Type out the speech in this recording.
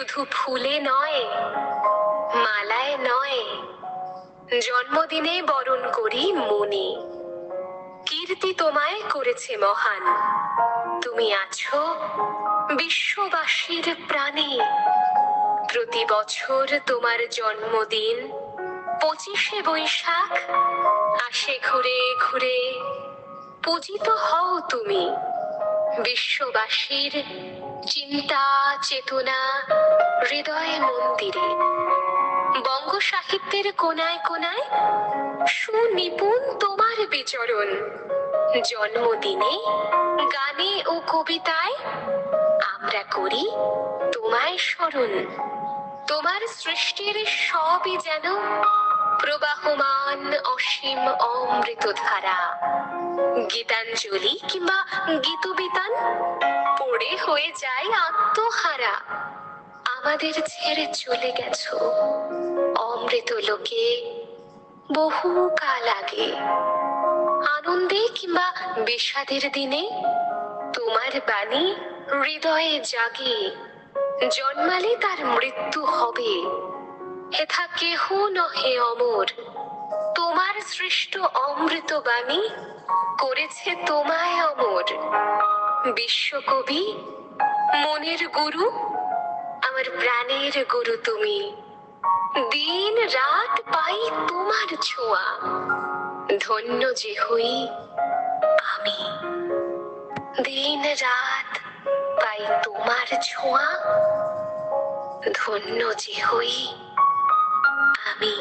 শুধু ফুলে নয়, মালায় নয়, জন্মদিনে বরণ করি মনে। কীর্তি তোমায় করেছে মহান, তুমি আছো বিশ্ববাসীর প্রাণে। প্রতি বছর তোমার জন্মদিন 25শে বৈশাখ আসে ঘুরে ঘুরে। পূজিত হও তুমি বিশ্ববাসীর চিন্তা চেতনা হৃদয় মন্দিরে। বঙ্গ সাহিত্যের কোনায় কোনায় সুনিপুণ তোমার বিচরণ। জন্মদিনে গানে ও কবিতায় আমরা করি তোমায় স্মরণ। তোমার সৃষ্টির সবই যেন প্রবাহমান অসীম অমৃত ধারা। গীতাঞ্জলি কিংবা গীতবিতান পড়ে হয়ে যায় আত্মহারা। আমাদের ছেড়ে চলে গেছো অমৃত লোকে বহু কাল আগে। আনন্দে কিংবা বিষাদের দিনে তোমার বাণী হৃদয়ে জাগে। জন্মালে তার মৃত্যু হবে, হেথা কেহ নহে অমর। তোমার সৃষ্ট অমৃত বাণী করেছে তোমায় অমর। বিশ্বকবি, মনের গুরু, আমার প্রাণের গুরু তুমি। দিন রাত পাই তোমার ছোঁয়া, ধন্য যে হই আমি। দিন রাত পাই তোমার ছোঁয়া, ধন্য যে হই আমি।